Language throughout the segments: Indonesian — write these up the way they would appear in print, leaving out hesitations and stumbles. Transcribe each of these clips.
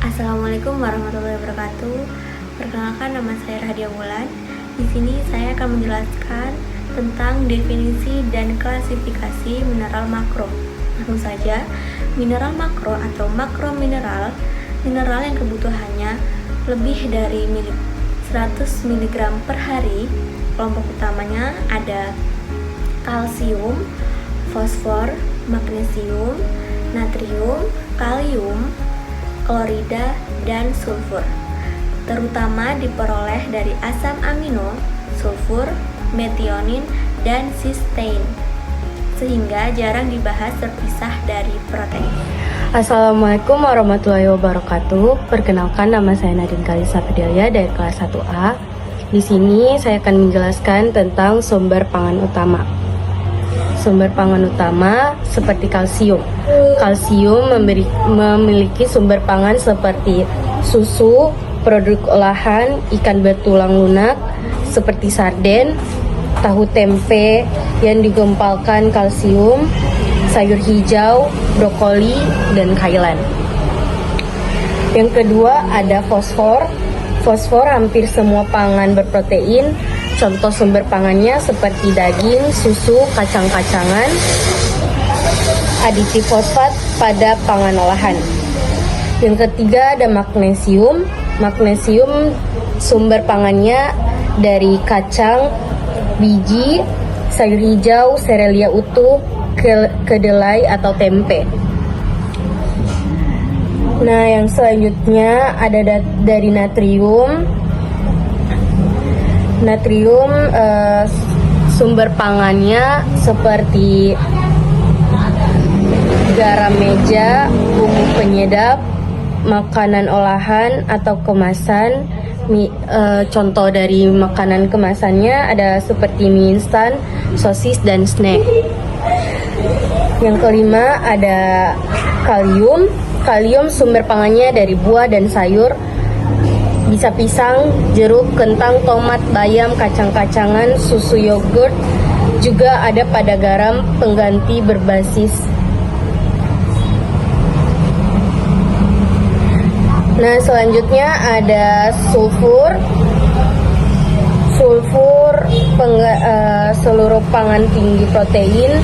Assalamualaikum warahmatullahi wabarakatuh. Perkenalkan, nama saya Radia Wulan. Di sini saya akan menjelaskan tentang definisi dan klasifikasi mineral makro. Langsung saja, mineral makro atau makro mineral yang kebutuhannya lebih dari 100 mg per hari. Kelompok utamanya ada kalsium, fosfor, magnesium, natrium, kalium, klorida, dan sulfur. Terutama diperoleh dari asam amino, sulfur, metionin, dan sistein, sehingga jarang dibahas terpisah dari protein. Assalamualaikum warahmatullahi wabarakatuh. Perkenalkan, nama saya Nadine Kalisa Fidelia dari kelas 1A. Di sini saya akan menjelaskan tentang sumber pangan utama. Sumber pangan utama seperti kalsium. Kalsium memiliki sumber pangan seperti susu, produk olahan, ikan bertulang lunak seperti sarden, tahu tempe yang digempalkan kalsium, sayur hijau, brokoli, dan kailan. Yang kedua ada fosfor. Fosfor hampir semua pangan berprotein. Contoh sumber pangannya seperti daging, susu, kacang-kacangan. Aditif fosfat pada pangan olahan. Yang ketiga ada magnesium. Magnesium sumber pangannya dari kacang, biji, sayur hijau, serelia utuh, kedelai atau tempe. Nah, yang selanjutnya ada dari natrium. Natrium sumber pangannya seperti garam meja, bumbu penyedap, makanan olahan atau kemasan. Contoh dari makanan kemasannya ada seperti mie instan, sosis, dan snack. Yang kelima ada kalium. Kalium sumber pangannya dari buah dan sayur, bisa pisang, jeruk, kentang, tomat, bayam, kacang-kacangan, susu, yogurt. Juga ada pada garam pengganti berbasis. Nah, selanjutnya ada sulfur. Sulfur seluruh pangan tinggi protein.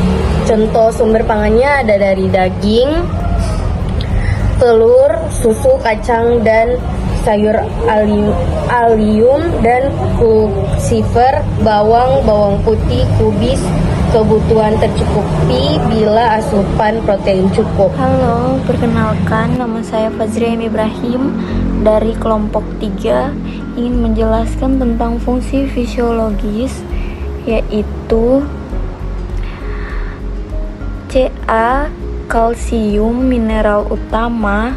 Contoh sumber pangannya ada dari daging, telur, susu, kacang, dan sayur allium dan kulsifer, bawang, bawang putih, kubis. Kebutuhan tercukupi bila asupan protein cukup. Halo, perkenalkan, nama saya Fazriam Ibrahim dari kelompok 3, ingin menjelaskan tentang fungsi fisiologis, yaitu Ca. Kalsium, mineral utama,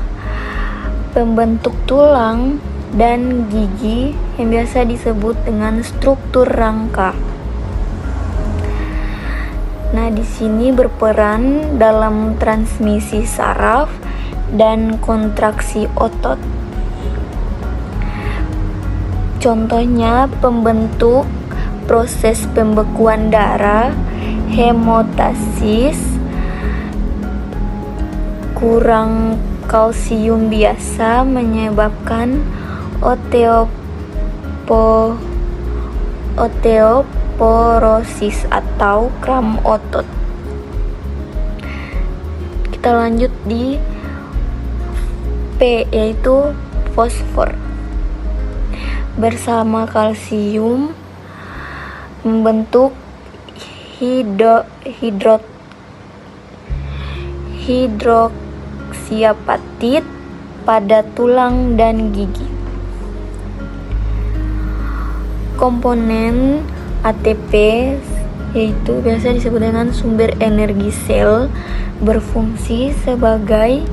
pembentuk tulang dan gigi yang biasa disebut dengan struktur rangka. Nah, di sini berperan dalam transmisi saraf dan kontraksi otot. Contohnya pembentuk proses pembekuan darah, hemostasis. Kurang kalsium biasa menyebabkan osteoporosis atau kram otot. Kita lanjut di P, yaitu fosfor. Bersama kalsium membentuk hidroksiapatit pada tulang dan gigi. Komponen ATP, yaitu biasa disebut dengan sumber energi sel, berfungsi sebagai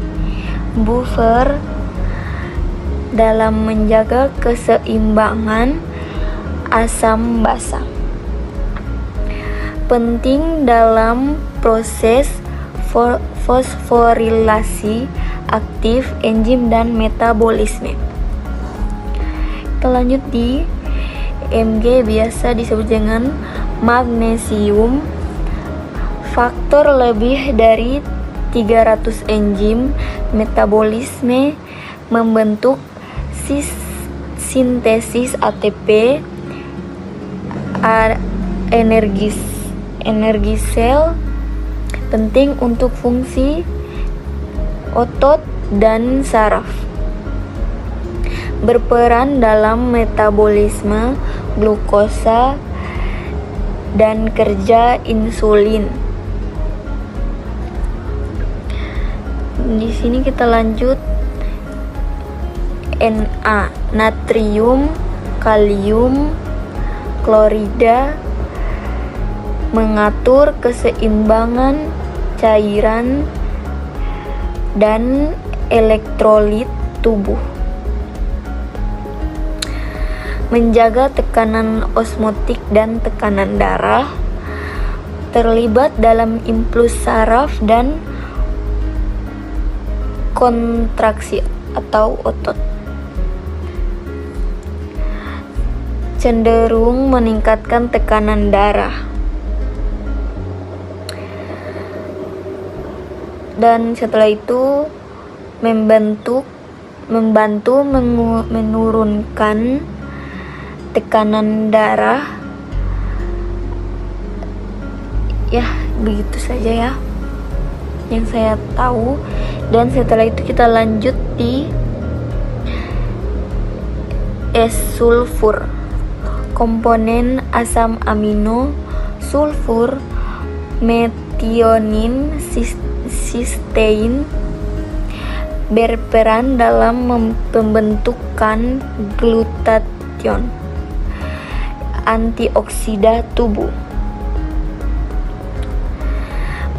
buffer dalam menjaga keseimbangan asam basa. Penting dalam proses fosforilasi aktif, enzim, dan metabolisme. Kita lanjut di Mg, biasa disebut dengan magnesium. Faktor lebih dari 300 enzim metabolisme membentuk sintesis ATP, energi sel penting untuk fungsi otot dan saraf, berperan dalam metabolisme glukosa dan kerja insulin. Di sini kita lanjut Na, natrium, kalium, klorida, mengatur keseimbangan cairan dan elektrolit tubuh, menjaga tekanan osmotik dan tekanan darah, terlibat dalam impuls saraf dan kontraksi atau otot, cenderung meningkatkan tekanan darah, dan setelah itu membantu menurunkan tekanan darah. Ya, begitu saja ya yang saya tahu. Dan setelah itu kita lanjut di sulfur. Komponen asam amino sulfur, metionin, sistein berperan dalam pembentukan glutathione, antioksida tubuh.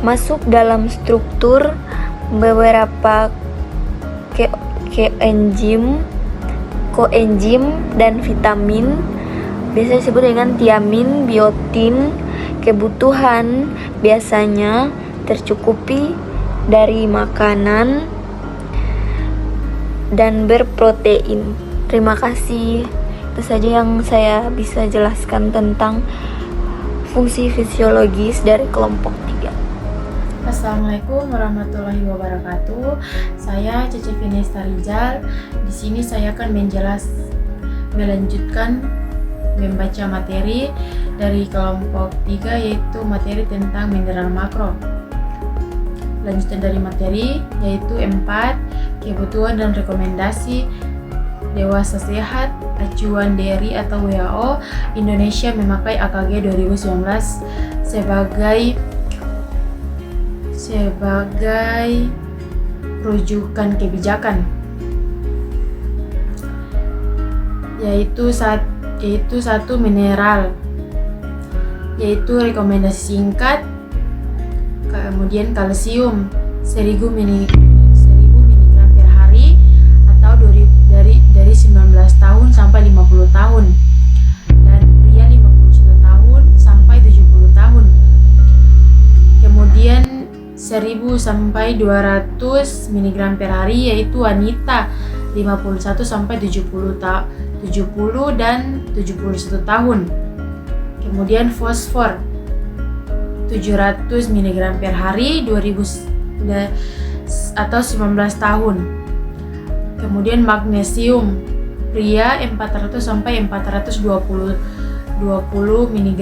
Masuk dalam struktur beberapa koenzim dan vitamin, biasa disebut dengan tiamin, biotin. Kebutuhan biasanya tercukupi dari makanan dan berprotein. Terima kasih. Itu saja yang saya bisa jelaskan tentang fungsi fisiologis dari kelompok 3. Assalamualaikum warahmatullahi wabarakatuh. Saya Cece Vinesta Rizal. Di sini saya akan melanjutkan membaca materi dari kelompok 3, yaitu materi tentang mineral makro. Lanjutan dari materi yaitu 4, kebutuhan dan rekomendasi dewasa sehat, acuan DRI atau WHO. Indonesia memakai AKG 2019 sebagai rujukan kebijakan, yaitu satu mineral, yaitu rekomendasi singkat. Kemudian kalsium 1000 mg per hari atau dari 19 tahun sampai 50 tahun, dan pria 51 tahun sampai 70 tahun. Kemudian 1000 sampai 200 mg per hari, yaitu wanita 51 sampai 70 dan 71 tahun. Kemudian fosfor 700 mg per hari 2000 atau 19 tahun. Kemudian magnesium pria 400 sampai 420 mg,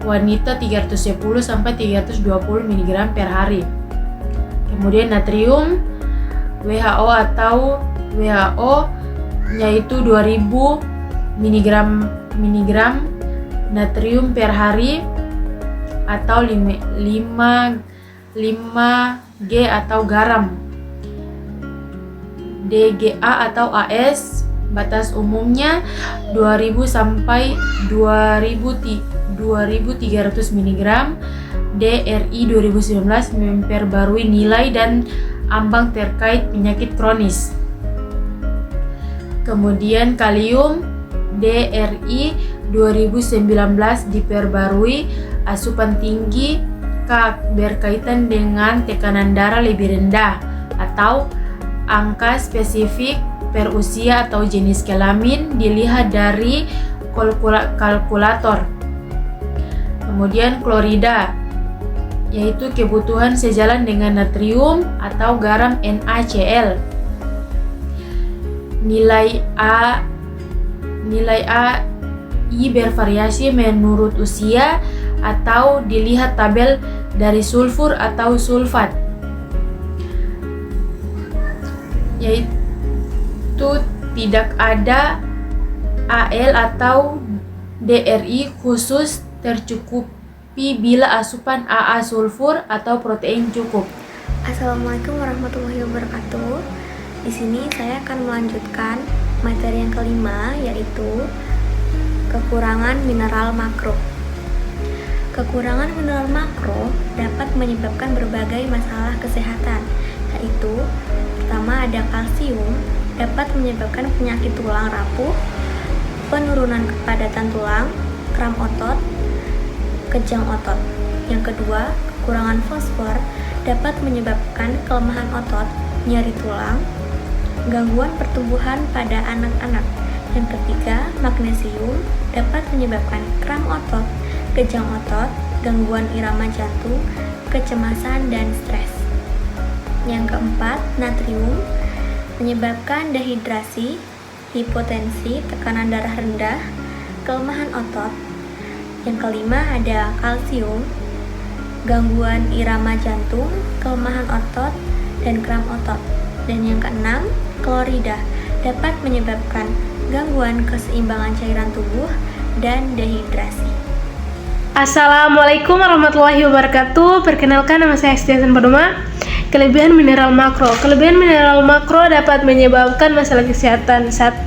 wanita 310 sampai 320 mg per hari. Kemudian natrium WHO yaitu 2000 mg natrium per hari atau 5G atau garam. DGA atau AS batas umumnya 2000 sampai 2300 mg. DRI 2019 memperbarui nilai dan ambang terkait penyakit kronis. Kemudian kalium DRI 2019 diperbarui asupan tinggi berkaitan dengan tekanan darah lebih rendah atau angka spesifik per usia atau jenis kelamin dilihat dari kalkulator. Kemudian klorida yaitu kebutuhan sejalan dengan natrium atau garam NaCl. nilai I bervariasi menurut usia atau dilihat tabel dari sulfur atau sulfat, yaitu tidak ada Al atau DRI khusus, tercukupi bila asupan AA sulfur atau protein cukup. Assalamualaikum warahmatullahi wabarakatuh. Di sini saya akan melanjutkan materi yang kelima, yaitu kekurangan mineral makro. Kekurangan mineral makro dapat menyebabkan berbagai masalah kesehatan, yaitu pertama ada kalsium, dapat menyebabkan penyakit tulang rapuh, penurunan kepadatan tulang, kram otot, kejang otot. Yang kedua, kekurangan fosfor dapat menyebabkan kelemahan otot, nyeri tulang, gangguan pertumbuhan pada anak-anak. Yang ketiga, magnesium dapat menyebabkan kram otot, kejang otot, gangguan irama jantung, kecemasan, dan stres. Yang keempat, natrium menyebabkan dehidrasi, hipotensi, tekanan darah rendah, kelemahan otot. Yang kelima ada kalsium, gangguan irama jantung, kelemahan otot, dan kram otot. Dan yang keenam, klorida dapat menyebabkan gangguan keseimbangan cairan tubuh dan dehidrasi. Assalamualaikum warahmatullahi wabarakatuh. Perkenalkan, nama saya Estiasan Padoma. Kelebihan mineral makro. Kelebihan mineral makro dapat menyebabkan masalah kesehatan. 1.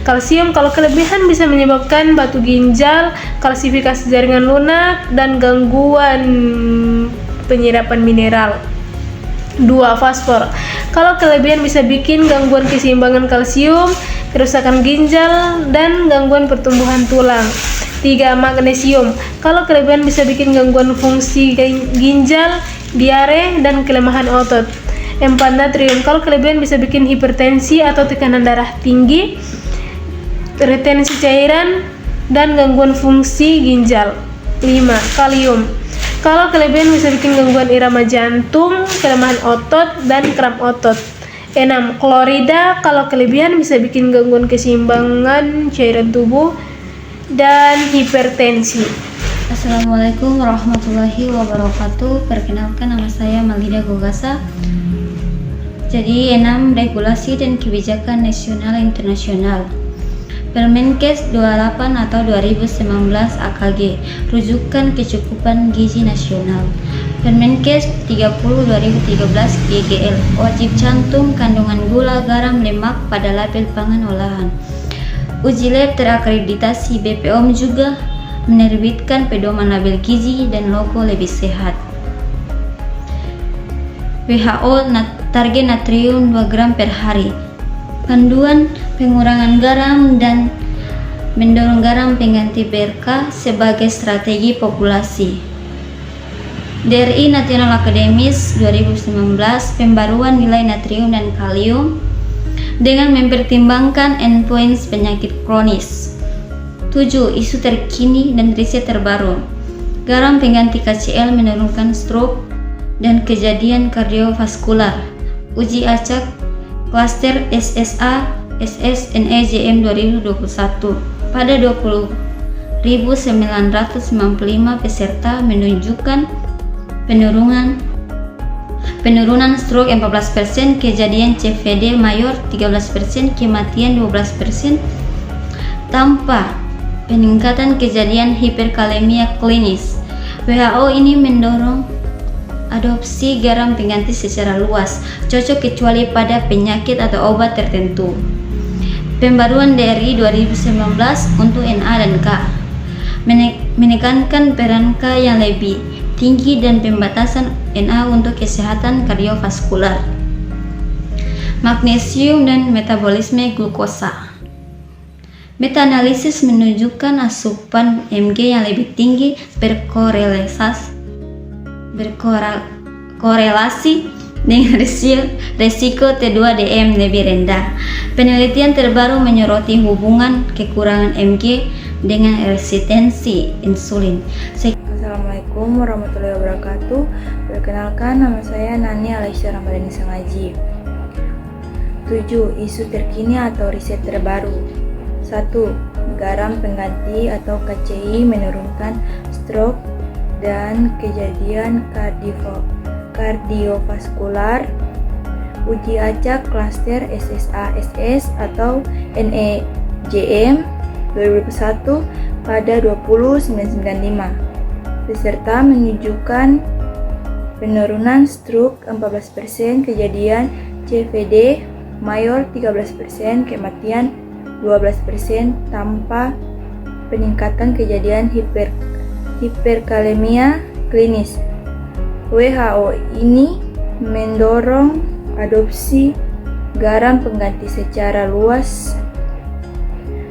Kalsium. Kalau kelebihan bisa menyebabkan batu ginjal, kalsifikasi jaringan lunak, dan gangguan penyerapan mineral. 2. Fosfor. Kalau kelebihan bisa bikin gangguan keseimbangan kalsium, kerusakan ginjal, dan gangguan pertumbuhan tulang. 3. Magnesium. Kalau kelebihan bisa bikin gangguan fungsi ginjal, diare, dan kelemahan otot. 4. Natrium. Kalau kelebihan bisa bikin hipertensi atau tekanan darah tinggi, retensi cairan, dan gangguan fungsi ginjal. 5. Kalium. Kalau kelebihan bisa bikin gangguan irama jantung, kelemahan otot, dan kram otot. 6. Klorida. Kalau kelebihan bisa bikin gangguan keseimbangan cairan tubuh dan hipertensi. Assalamualaikum warahmatullahi wabarakatuh. Perkenalkan, nama saya Malida Gogasa. Jadi 6. Regulasi dan kebijakan nasional internasional. Permenkes 28 atau 2019 AKG, rujukan kecukupan gizi nasional. Permenkes 30 2013 GGL, wajib cantum kandungan gula, garam, lemak pada label pangan olahan. Uji lab terakreditasi BPOM juga menerbitkan pedoman label gizi dan logo lebih sehat. WHO target natrium 2 gram per hari. Panduan pengurangan garam dan mendorong garam pengganti BRK sebagai strategi populasi. DRI National Akademis 2019, pembaruan nilai natrium dan kalium dengan mempertimbangkan endpoints penyakit kronis. 7. Isu terkini dan riset terbaru. Garam pengganti KCl menurunkan stroke dan kejadian kardiovaskular. Uji acak klaster SSA SSNEJM 2021 pada 20.995 peserta menunjukkan penurunan stroke 14%, kejadian CVD mayor 13%, kematian 12%, tanpa peningkatan kejadian hiperkalemia klinis. WHO ini mendorong adopsi garam pengganti secara luas, cocok kecuali pada penyakit atau obat tertentu. Pembaruan DRI 2019 untuk NA dan K menekankan peran K yang lebih tinggi dan pembatasan NA untuk kesehatan kardiovaskular, magnesium, dan metabolisme glukosa. Meta-analisis menunjukkan asupan Mg yang lebih tinggi berkorelasi dengan resiko T2DM lebih rendah. Penelitian terbaru menyoroti hubungan kekurangan Mg dengan resistensi insulin. Assalamualaikum warahmatullahi wabarakatuh. Perkenalkan, nama saya Nani Alaisyah Ramadhani Sengaji. 7. Isu terkini atau riset terbaru. 1. Garam pengganti atau KCI menurunkan stroke dan kejadian kardiovaskular. Uji acak klaster SSA-SS atau NEJM 2021 pada 20.995. Peserta menunjukkan penurunan stroke 14%, kejadian CVD mayor 13%, kematian 12% tanpa peningkatan kejadian hiperkalemia klinis. WHO ini mendorong adopsi garam pengganti secara luas,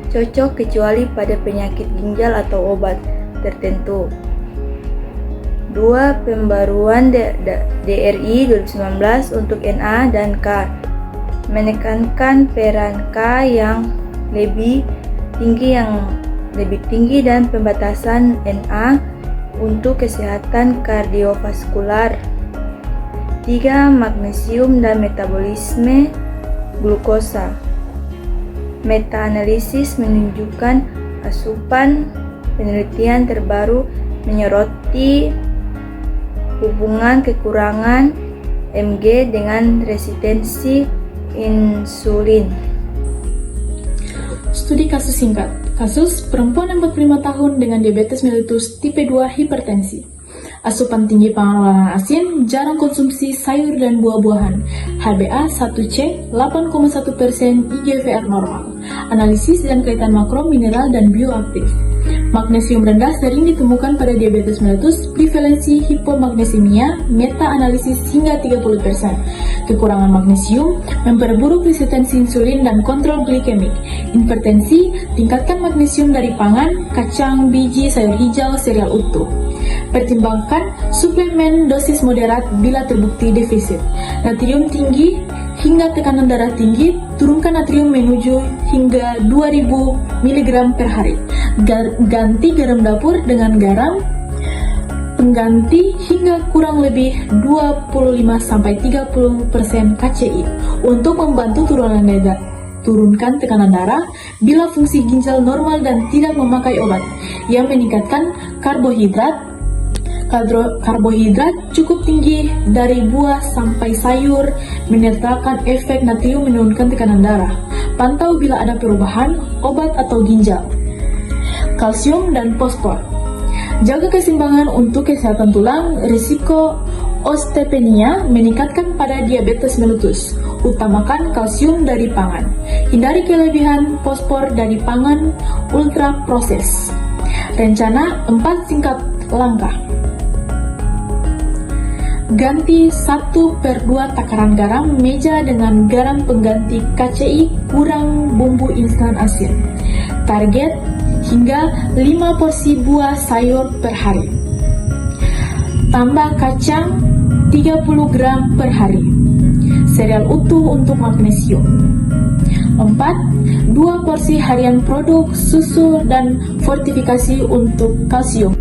cocok kecuali pada penyakit ginjal atau obat tertentu. 2. Pembaruan DRI 2019 untuk NA dan K menekankan peran K yang lebih tinggi dan pembatasan NA untuk kesehatan kardiovaskular. 3. Magnesium dan metabolisme glukosa. Meta-analisis menunjukkan asupan. Penelitian terbaru menyoroti hubungan kekurangan Mg dengan resistensi insulin. Studi kasus singkat. Kasus perempuan 45 tahun dengan diabetes mellitus tipe 2 hipertensi. Asupan tinggi pangan olahan asin, jarang konsumsi sayur dan buah-buahan. HbA1c 8,1%, IGVR normal. Analisis dan kaitan makro, mineral, dan bioaktif. Magnesium rendah sering ditemukan pada diabetes mellitus, prevalensi hipomagnesemia, meta-analisis hingga 30%. Kekurangan magnesium memperburuk resistensi insulin dan kontrol glikemik. Hipertensi, tingkatkan magnesium dari pangan, kacang, biji, sayur hijau, sereal utuh. Pertimbangkan suplemen dosis moderat bila terbukti defisit. Natrium tinggi hingga tekanan darah tinggi, turunkan natrium menuju hingga 2000 mg per hari. Ganti garam dapur dengan garam pengganti hingga kurang lebih 25-30% KCI untuk membantu turunkan tekanan darah bila fungsi ginjal normal dan tidak memakai obat yang meningkatkan karbohidrat. Karbohidrat cukup tinggi dari buah sampai sayur menyertakan efek natrium menurunkan tekanan darah. Pantau bila ada perubahan obat atau ginjal. Kalsium dan fosfor. Jaga keseimbangan untuk kesehatan tulang. Risiko osteopenia meningkatkan pada diabetes mellitus. Utamakan kalsium dari pangan. Hindari kelebihan fosfor dari pangan ultra proses. Rencana 4 singkat langkah. Ganti 1/2 takaran garam meja dengan garam pengganti KCI kurang bumbu instan asin. Target hingga 5 porsi buah sayur per hari. Tambah kacang 30 gram per hari. Sereal utuh untuk magnesium. 4. 2 porsi harian produk susu dan fortifikasi untuk kalsium.